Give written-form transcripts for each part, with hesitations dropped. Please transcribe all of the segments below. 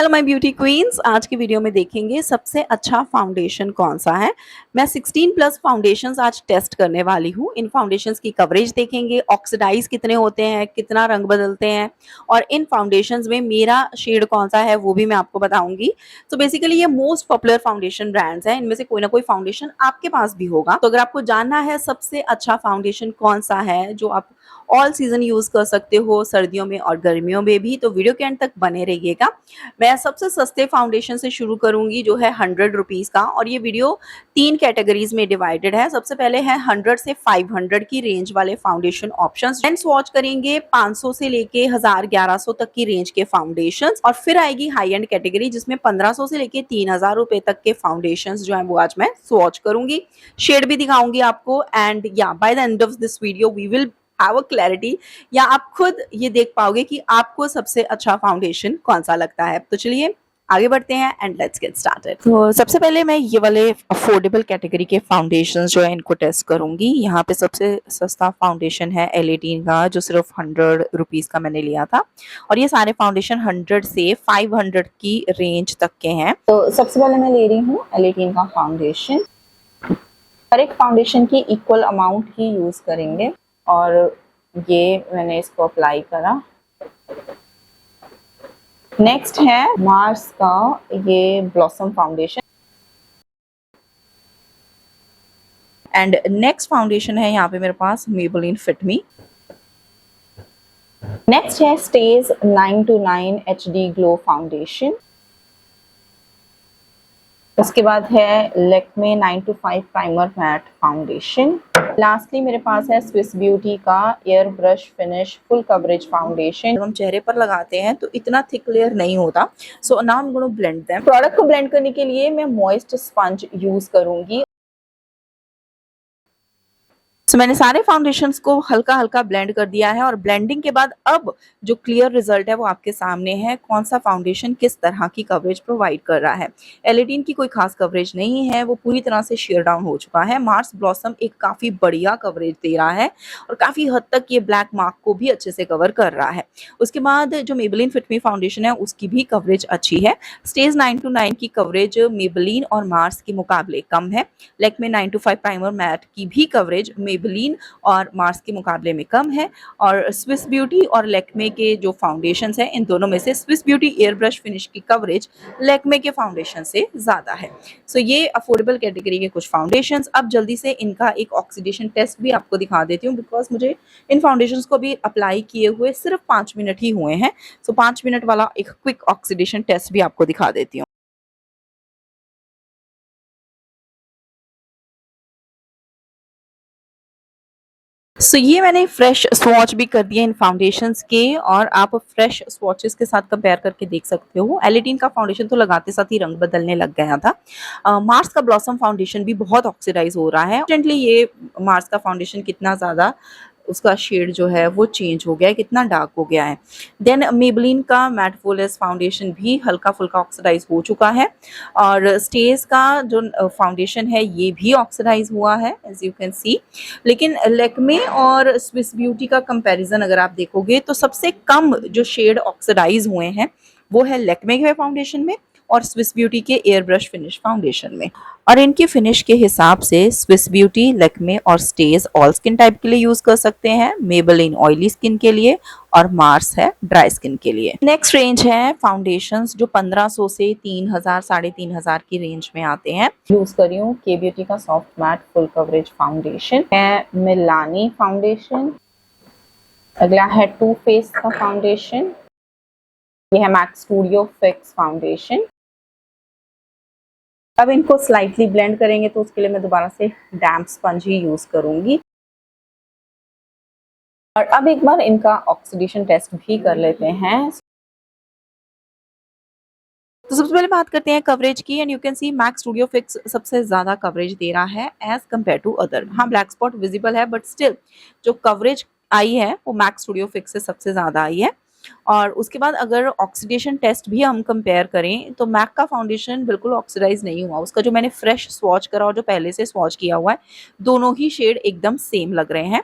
Hello my beauty queen's, आज की video में देखेंगे सबसे अच्छा फाउंडेशन कौन सा है। मैं 16 प्लस फाउंडेशंस आज टेस्ट करने वाली हूँ। इन फाउंडेशंस की कवरेज देखेंगे, ऑक्सीडाइज कितने होते हैं, कितना रंग बदलते हैं और इन फाउंडेशंस में मेरा शेड कौन सा है वो भी मैं आपको बताऊंगी। तो बेसिकली ये मोस्ट पॉपुलर फाउंडेशन ब्रांड्स हैं, इनमें से कोई ना कोई फाउंडेशन आपके पास भी होगा। तो अगर आपको जानना है सबसे अच्छा फाउंडेशन कौन सा है जो आप ऑल सीजन यूज कर सकते हो, सर्दियों में और गर्मियों में भी, तो वीडियो के एंड तक बने रहिएगा। मैं सबसे सस्ते फाउंडेशन से शुरू करूंगी जो है 100 रुपीज का, और ये वीडियो 3 कैटेगरीज में डिवाइडेड है। सबसे पहले है 100 से 500 की रेंज वाले फाउंडेशन ऑप्शंस, देन स्वॉच करेंगे 500 से लेके 1000-1100 तक की रेंज के फाउंडेशंस, और फिर आएगी हाई एंड कैटेगरी जिसमें 1500 से लेके 3000 रुपए तक के फाउंडेशंस जो है वो आज मैं स्वॉच करूंगी, शेड भी दिखाऊंगी आपको। एंड या by the end of this video we will have a clarity, या आप खुद ये देख पाओगे कि आपको सबसे अच्छा फाउंडेशन कौन सा लगता है। तो चलिए आगे बढ़ते हैं एंड लेट्स गेट स्टार्टेड। तो सबसे पहले मैं ये वाले अफोर्डेबल कैटेगरी के फाउंडेशंस जो है इनको टेस्ट करूंगी। यहाँ पे सबसे सस्ता फाउंडेशन है L18 का, जो सिर्फ 100 रुपीज का मैंने लिया था, और ये सारे फाउंडेशन 100 से 500 की रेंज तक के हैं। तो सबसे पहले मैं ले रही हूँ L18 का फाउंडेशन। हर एक फाउंडेशन की इक्वल अमाउंट ही यूज करेंगे, और ये मैंने इसको अप्लाई करा। नेक्स्ट है मार्स का ये blossom foundation, and next foundation है यहाँ पे मेरे पास मेबेलिन फिट मी। नेक्स्ट है स्टेज 929 HD ग्लो फाउंडेशन। उसके बाद है Lakme 925 primer matte foundation. Lastly मेरे पास है स्विस ब्यूटी का air brush finish full coverage foundation. जब हम चेहरे पर लगाते हैं तो इतना थिक लेयर नहीं होता, so now I am gonna blend them. Product को ब्लेंड करने के लिए मैं मॉइस्ट स्पंज यूज करूंगी। तो मैंने सारे फाउंडेशंस को हल्का हल्का ब्लेंड कर दिया है, और ब्लेंडिंग के बाद अब जो क्लियर रिजल्ट है वो आपके सामने है, कौन सा फाउंडेशन किस तरह की कवरेज प्रोवाइड कर रहा है। L18 की कोई खास कवरेज नहीं है, वो पूरी तरह से शेयर डाउन हो चुका है। मार्स ब्लॉसम एक काफ़ी बढ़िया कवरेज दे रहा है, और काफ़ी हद तक ये ब्लैक मार्क को भी अच्छे से कवर कर रहा है। उसके बाद जो मेबेलिन फिट मी फाउंडेशन है उसकी भी कवरेज अच्छी है। स्टेज 929 की कवरेज मेबेलिन और मार्स के मुकाबले कम है। लैक्मे 925 प्राइमर मैट की भी कवरेज मेबेलिन और मार्स के मुकाबले में कम है, और स्विस ब्यूटी और लैक्मे के जो फाउंडेशंस हैं इन दोनों में से Swiss beauty air brush finish की कवरेज लैक्मे के फाउंडेशन से ज़्यादा है। सो ये अफोर्डेबल कैटेगरी के कुछ फाउंडेशंस। अब जल्दी से इनका एक ऑक्सीडेशन टेस्ट भी आपको दिखा देती हूँ, बिकॉज मुझे इन फाउंडेशंस को भी अप्लाई किए हुए सिर्फ 5 मिनट ही हुए हैं। सो 5 मिनट वाला एक क्विक ऑक्सीडेशन टेस्ट भी आपको दिखा देती हूँ। ये मैंने फ्रेश स्वॉच भी कर दिए इन फाउंडेशंस के, और आप फ्रेश स्वॉचेस के साथ कंपेयर करके देख सकते हो। L18 का फाउंडेशन तो लगाते साथ ही रंग बदलने लग गया था। मार्स का ब्लॉसम फाउंडेशन भी बहुत ऑक्सीडाइज हो रहा है। इंस्टेंटली ये मार्स का फाउंडेशन कितना ज़्यादा उसका शेड जो है वो चेंज हो गया है, कितना डार्क हो गया है। देन मेबेलिन का मैट फुलेस फाउंडेशन भी हल्का फुल्का ऑक्सीडाइज हो चुका है, और स्टेज का जो फाउंडेशन है ये भी ऑक्सीडाइज हुआ है एज यू कैन सी। लेकिन लैक्मे और स्विस ब्यूटी का कंपैरिजन अगर आप देखोगे तो सबसे कम जो शेड ऑक्सीडाइज हुए हैं वो है लैक्मे के फाउंडेशन में और स्विस ब्यूटी के एयर ब्रश फिनिश फाउंडेशन में। और इनकी फिनिश के हिसाब से स्विस ब्यूटी, लैक्मे और स्टेज ऑल स्किन टाइप के लिए यूज कर सकते हैं, मेबेलिन ऑयली स्किन के लिए, और मार्स है ड्राई स्किन के लिए। नेक्स्ट रेंज है फाउंडेशंस जो 1500 से 3000 3500 की रेंज में आते हैं। यूज कर रही हूँ के ब्यूटी का soft matte full coverage foundation है, मिलानी फाउंडेशन। अगला है टू फेस का फाउंडेशन, ये है मैक स्टूडियो फिक्स फाउंडेशन। अब इनको स्लाइटली ब्लेंड करेंगे तो उसके लिए मैं दोबारा से डैम्प स्पंज ही यूज करूंगी। और अब एक बार इनका ऑक्सीडेशन टेस्ट भी कर लेते हैं। तो सबसे पहले बात करते हैं कवरेज की, and you can see Mac Studio Fix सबसे ज्यादा कवरेज दे रहा है एज कम्पेयर टू अदर। हाँ, ब्लैक स्पॉट विजिबल है, बट स्टिल जो कवरेज आई है वो मैक स्टूडियो फिक्स से सबसे ज्यादा आई है। और उसके बाद अगर ऑक्सीडेशन टेस्ट भी हम कंपेयर करें तो मैक का फाउंडेशन बिल्कुल ऑक्सीडाइज नहीं हुआ। उसका जो मैंने फ्रेश स्वॉच करा और जो पहले से स्वॉच किया हुआ है, दोनों ही शेड एकदम सेम लग रहे हैं।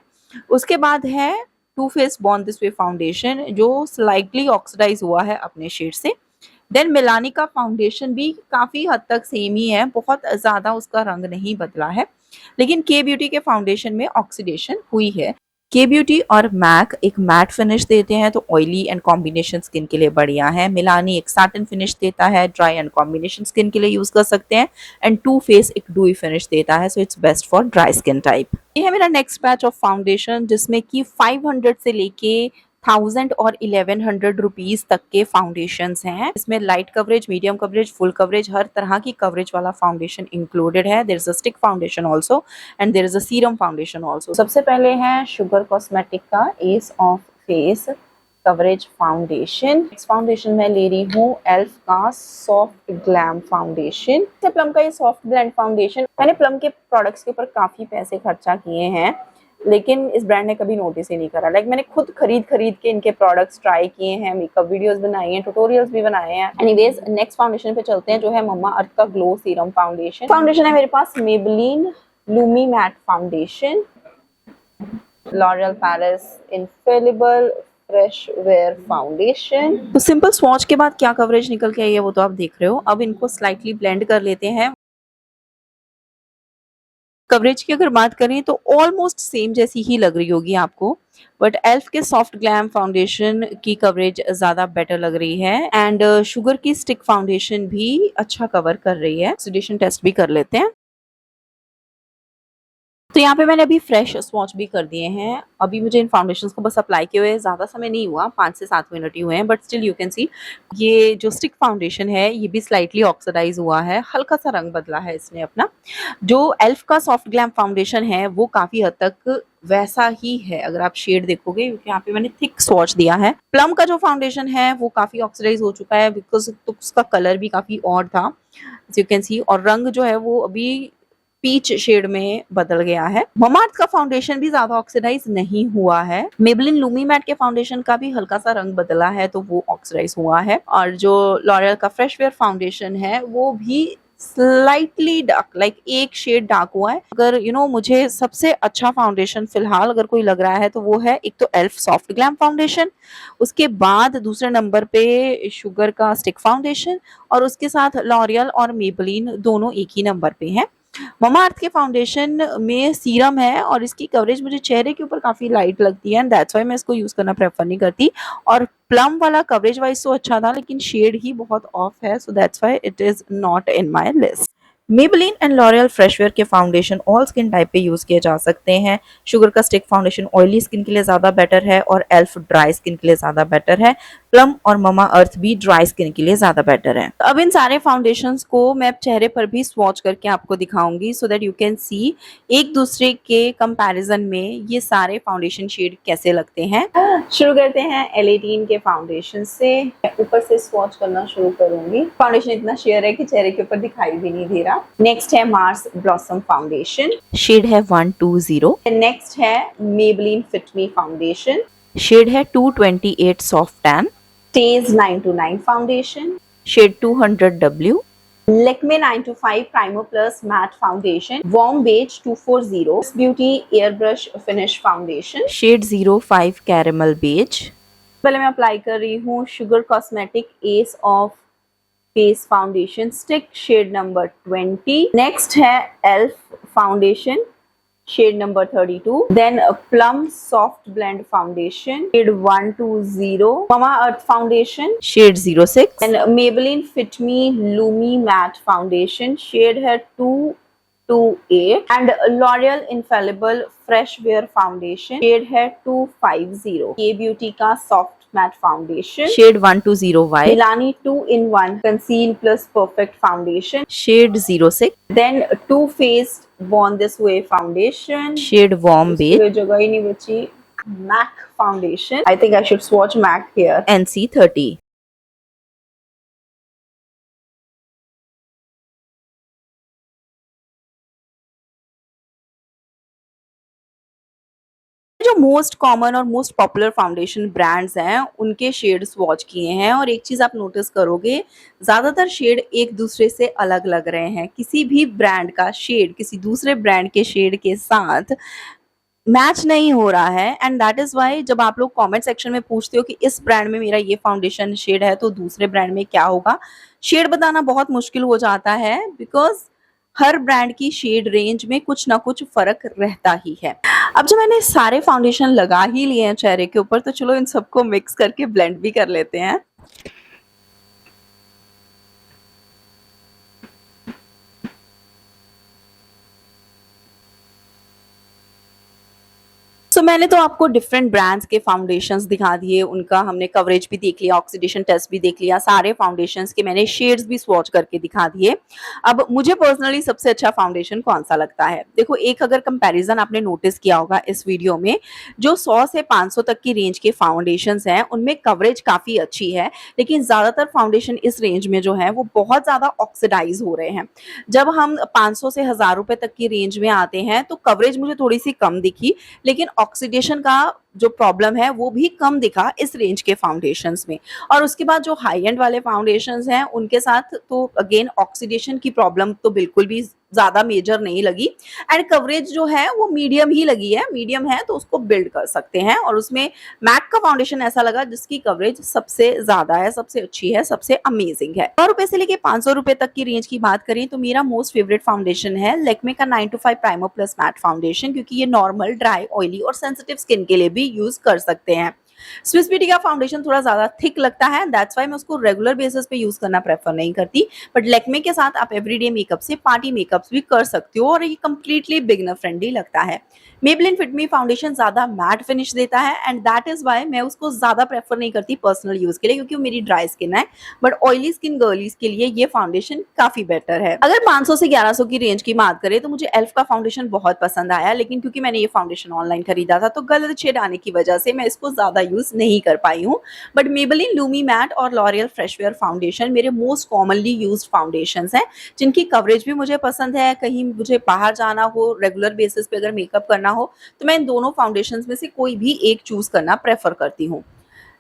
उसके बाद है Too Face Born this way foundation, जो स्लाइटली ऑक्सीडाइज हुआ है अपने शेड से। देन मिलानी का फाउंडेशन भी काफ़ी हद तक सेम ही है, बहुत ज़्यादा उसका रंग नहीं बदला है, लेकिन के ब्यूटी के फाउंडेशन में ऑक्सीडेशन हुई है। के ब्यूटी और मैक एक मैट फिनिश देते हैं तो ऑयली एंड कॉम्बिनेशन स्किन के लिए बढ़िया है। मिलानी एक सैटिन फिनिश देता है, ड्राई एंड कॉम्बिनेशन स्किन के लिए यूज कर सकते हैं। एंड टू फेस एक डूई फिनिश देता है, so it's best for dry skin type. ये है मेरा नेक्स्ट बैच ऑफ फाउंडेशन, जिसमें कि 500 से लेके 1000 और 1100 रुपीज तक के फाउंडेशंस हैं। इसमें light coverage, medium coverage, full coverage, हर तरह की कवरेज वाला फाउंडेशन इंक्लूडेड है। There is a stick foundation also and there is a serum foundation also. सबसे पहले है शुगर कॉस्मेटिक का ace of face coverage foundation. इस फाउंडेशन मैं ले रही हूँ एल्फ का सॉफ्ट ग्लैम फाउंडेशन। प्लम का ये सॉफ्ट ब्लेंड फाउंडेशन, मैंने प्लम के प्रोडक्ट्स के ऊपर काफी पैसे खर्चा किए हैं, लेकिन इस ब्रांड ने कभी नोटिस ही नहीं करा। मैंने खुद खरीद के इनके प्रोडक्ट्स ट्राई किए हैं, मेकअप वीडियोस बनाई हैं, ट्यूटोरियल्स भी बनाए हैं। एनीवेज नेक्स्ट फाउंडेशन पे चलते हैं, जो है मम्मा अर्थ का ग्लो सीरम फाउंडेशन। फाउंडेशन है मेरे पास Maybelline Lumi matte foundation, L'Oréal Paris Infallible fresh wear foundation. तो सिंपल स्वॉच के बाद क्या कवरेज निकल के आई है वो तो आप देख रहे हो। अब इनको स्लाइटली ब्लेंड कर लेते हैं। कवरेज की अगर बात करें तो ऑलमोस्ट सेम जैसी ही लग रही होगी आपको, बट एल्फ के सॉफ्ट ग्लैम फाउंडेशन की कवरेज ज़्यादा बेटर लग रही है एंड शुगर की स्टिक फाउंडेशन भी अच्छा कवर कर रही है। ऑक्सीडेशन टेस्ट भी कर लेते हैं। तो यहाँ पे मैंने अभी फ्रेश स्वॉच भी कर दिए हैं। अभी मुझे इन फाउंडेशंस को बस अप्लाई किए हुए ज़्यादा समय नहीं हुआ, 5 से 7 मिनट ही हुए हैं, बट स्टिल यू कैन सी ये जो स्टिक फाउंडेशन है ये भी स्लाइटली ऑक्सीडाइज हुआ है, हल्का सा रंग बदला है इसने अपना। जो एल्फ का सॉफ्ट ग्लैम फाउंडेशन है वो काफ़ी हद तक वैसा ही है अगर आप शेड देखोगे, क्योंकि यहाँ पे मैंने थिक स्वॉच दिया है। प्लम का जो फाउंडेशन है वो काफ़ी ऑक्सीडाइज हो चुका है बिकॉज उसका कलर भी काफ़ी ऑड था, यू कैन सी, और रंग जो है वो अभी पीच शेड में बदल गया है। ममाअर्थ का फाउंडेशन भी ज्यादा ऑक्सीडाइज नहीं हुआ है। मेबेलिन लूमी मैट के फाउंडेशन का भी हल्का सा रंग बदला है तो वो ऑक्सीडाइज हुआ है, और जो लॉरियल का फ्रेश वेयर फाउंडेशन है वो भी स्लाइटली डार्क, लाइक एक शेड डार्क हुआ है। अगर मुझे सबसे अच्छा फाउंडेशन फिलहाल अगर कोई लग रहा है तो वो है एक तो एल्फ सॉफ्ट ग्लैम फाउंडेशन, उसके बाद दूसरे नंबर पे शुगर का स्टिक फाउंडेशन, और उसके साथ लॉरियल और मेबेलिन दोनों एक ही नंबर पे हैं। ममाअर्थ के फाउंडेशन में सीरम है और इसकी कवरेज मुझे चेहरे के ऊपर काफी लाइट लगती है एंड दैट्स व्हाई मैं इसको यूज करना प्रेफर नहीं करती। और प्लम वाला कवरेज वाइज तो अच्छा था लेकिन शेड ही बहुत ऑफ है, so that's why it is not in my list. Maybelline and L'Oréal fresh wear के फाउंडेशन ऑल स्किन टाइप पे यूज किए जा सकते हैं। शुगर का स्टिक फाउंडेशन ऑयली स्किन के लिए ज्यादा बेटर है और एल्फ ड्राई स्किन के लिए ज्यादा बेटर है। प्लम और ममा अर्थ भी ड्राई स्किन के लिए ज्यादा बेटर है। अब इन सारे फाउंडेशंस को मैं चेहरे पर भी स्वॉच करके आपको दिखाऊंगी सो दैट यू कैन सी एक दूसरे के कंपैरिजन में ये सारे फाउंडेशन शेड कैसे लगते हैं। शुरू करते हैं L18 के फाउंडेशन से। ऊपर से स्वॉच करना शुरू करूंगी। फाउंडेशन इतना शेयर है कि चेहरे के ऊपर दिखाई भी नहीं दे रहा। नेक्स्ट है मार्स ब्लॉसम फाउंडेशन, शेड है 120। नेक्स्ट है Maybelline Fit Me foundation, shade है 228 soft tan. Stays 929 foundation, shade 200W। Lakme 925 Primer Plus Matte Foundation, Warm Beige 240, Beauty Airbrush Finish Foundation, शेड 05 Caramel Beige। पहले मैं अप्लाई कर रही हूँ Sugar cosmetic Ace of Face foundation stick, shade number 20। Next है Elf foundation, shade number 32, then a plum soft blend foundation, shade 120, Mama Earth foundation, shade 06, and Maybelline Fit Me Lumi Matte foundation, shade है 228, and L'Oreal Infallible Fresh Wear foundation, shade है 250, K Beauty का soft matte foundation, shade 120Y, Milani 2-in-1 Conceal Plus Perfect foundation, shade 06, then Too Faced Born This Way foundation, shade Warm Beige, जगह ही नहीं बची, MAC foundation, I think I should swatch MAC here, NC30। जो most common और most popular foundation brands हैं उनके shade swatch किए हैं, और एक चीज आप नोटिस करोगे ज्यादातर शेड एक दूसरे से अलग लग रहे हैं। किसी भी ब्रांड का शेड किसी दूसरे ब्रांड के शेड के साथ मैच नहीं हो रहा है एंड दैट इज़ व्हाई जब आप लोग कमेंट सेक्शन में पूछते हो कि इस ब्रांड में मेरा ये फाउंडेशन शेड है तो दूसरे ब्रांड में क्या होगा, शेड बताना बहुत मुश्किल हो जाता है बिकॉज़ हर ब्रांड की शेड रेंज में कुछ ना कुछ फ़र्क रहता ही है। अब जब मैंने सारे फाउंडेशन लगा ही लिए हैं चेहरे के ऊपर तो चलो इन सबको मिक्स करके ब्लेंड भी कर लेते हैं। मैंने तो आपको डिफरेंट ब्रांड्स के फाउंडेशंस दिखा दिए, उनका हमने कवरेज भी देख लिया, ऑक्सीडेशन टेस्ट भी देख लिया, सारे फाउंडेशंस के मैंने शेड्स भी स्वॉच करके दिखा दिए। अब मुझे पर्सनली सबसे अच्छा फाउंडेशन कौन-सा लगता है? देखो एक अगर कंपैरिज़न आपने नोटिस किया होगा इस वीडियो में, जो 100 से 500 तक की रेंज के फाउंडेशंस हैं, उनमें कवरेज काफ़ी अच्छी है, लेकिन ज़्यादातर फाउंडेशन इस रेंज में जो है वो बहुत ज़्यादा ऑक्सीडाइज़ हो रहे हैं। जब हम 500 से ₹1000 तक की रेंज में आते हैं, तो कवरेज मुझे थोड़ी-सी कम दिखी, लेकिन ऑक्सीडेशन का जो प्रॉब्लम है वो भी कम दिखा इस रेंज के फाउंडेशंस में। और उसके बाद जो हाई एंड वाले फाउंडेशंस हैं उनके साथ तो अगेन ऑक्सीडेशन की प्रॉब्लम तो बिल्कुल भी ज़्यादा मेजर नहीं लगी एंड कवरेज जो है वो मीडियम ही लगी है, मीडियम है तो उसको बिल्ड कर सकते हैं। और उसमें मैक का फाउंडेशन ऐसा लगा जिसकी कवरेज सबसे ज़्यादा है, सबसे अच्छी है, सबसे अमेजिंग है। ₹100 से लेके ₹500 तक की रेंज की बात करें तो मेरा मोस्ट फेवरेट फाउंडेशन है लैक्मे का 9 to 5 primer plus matte foundation, क्योंकि ये नॉर्मल, ड्राई, ऑयली और सेंसिटिव स्किन के लिए भी यूज कर सकते हैं। स्विस ब्यूटी का फाउंडेशन थोड़ा ज्यादा थिक लगता है, दैट्स व्हाई मैं उसको रेगुलर बेसिस पे यूज करना प्रेफर नहीं करती, बट लैक्मे के साथ आप एवरीडे मेकअप से पार्टी मेकअप्स भी कर सकते हो और ये कंप्लीटली बिगिनर फ्रेंडली लगता है। मेबलिन फिट मी फाउंडेशन ज्यादा मैट फिनिश देता है एंड दैट इज व्हाई मैं उसको ज्यादा प्रेफर नहीं करती पर्सनल यूज के लिए, क्योंकि वो मेरी ड्राई स्किन है, बट ऑयली स्किन गर्लीज के लिए ये फाउंडेशन काफी बेटर है। अगर 500 से 1100 की रेंज की बात करें तो मुझे एल्फ का फाउंडेशन बहुत पसंद आया, लेकिन क्योंकि मैंने ये फाउंडेशन ऑनलाइन खरीदा था तो गलत शेड आने की वजह से मैं इसको ज्यादा यूज नहीं कर पाई हूँ। बट मेबलिन लूमी मैट और लॉरियल फ्रेशवेयर फाउंडेशन मेरे मोस्ट कॉमनली यूज्ड फाउंडेशंस हैं, जिनकी कवरेज भी मुझे पसंद है। कहीं मुझे बाहर जाना हो, रेगुलर बेसिस पे अगर मेकअप करना हो तो मैं इन दोनों फाउंडेशंस में से कोई भी एक चूज करना प्रेफर करती हूँ।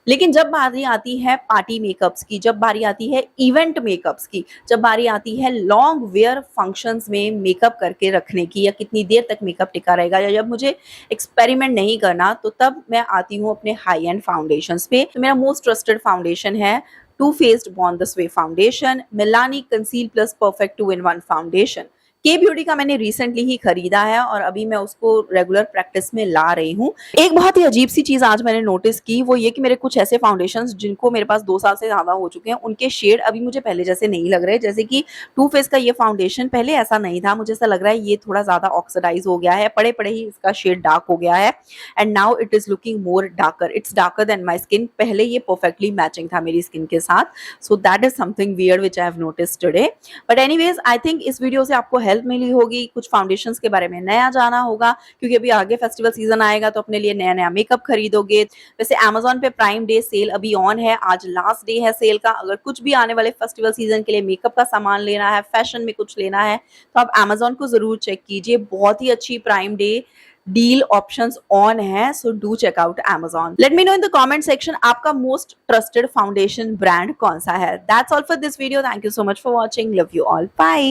लेकिन जब बारी आती है पार्टी मेकअप्स की, जब बारी आती है इवेंट मेकअप्स की, जब बारी आती है लॉन्ग वेयर फंक्शंस में मेकअप करके रखने की, या कितनी देर तक मेकअप टिका रहेगा, या जब मुझे एक्सपेरिमेंट नहीं करना, तो तब मैं आती हूँ अपने हाई एंड फाउंडेशंस पे। तो मेरा मोस्ट ट्रस्टेड फाउंडेशन है Too Faced born this way foundation, Milani conceal plus perfect 2-in-1 foundation. के ब्यूटी का मैंने रिसेंटली ही खरीदा है और अभी मैं उसको रेगुलर प्रैक्टिस में ला रही हूँ। एक बहुत ही अजीब सी चीज आज मैंने नोटिस की, वो ये कि मेरे कुछ ऐसे फाउंडेशंस जिनको मेरे पास 2 साल से ज्यादा हो चुके हैं, उनके शेड अभी मुझे पहले जैसे नहीं लग रहे। जैसे कि टू फेस का ये फाउंडेशन पहले ऐसा नहीं था, मुझे ऐसा लग रहा है ये थोड़ा ज्यादा ऑक्सीडाइज हो गया है, पड़े पड़े ही इसका शेड डार्क हो गया है and now it is looking more darker, it's darker then my skin. पहले ये परफेक्टली मैचिंग था मेरी स्किन के साथ, so that is something weird which I have noticed today. But anyways I think इस वीडियो से आपको हेल्प मिली होगी, कुछ फाउंडेशंस के बारे में नया जाना होगा, क्योंकि अभी आगे फेस्टिवल सीजन आएगा तो अपने लिए नया नया मेकअप खरीदोगे। वैसे Amazon पे प्राइम डे सेल अभी ऑन है, आज लास्ट डे है सेल का। अगर कुछ भी आने वाले फेस्टिवल सीजन के लिए मेकअप का सामान लेना है, फैशन में कुछ लेना है, तो आप Amazon को जरूर चेक कीजिए, बहुत ही अच्छी prime day deal options on है, so do check out Amazon। Let me know in the comment section आपका मोस्ट ट्रस्टेड फाउंडेशन ब्रांड कौन सा है। That's all for this video, thank you so much for watching, love you all, bye.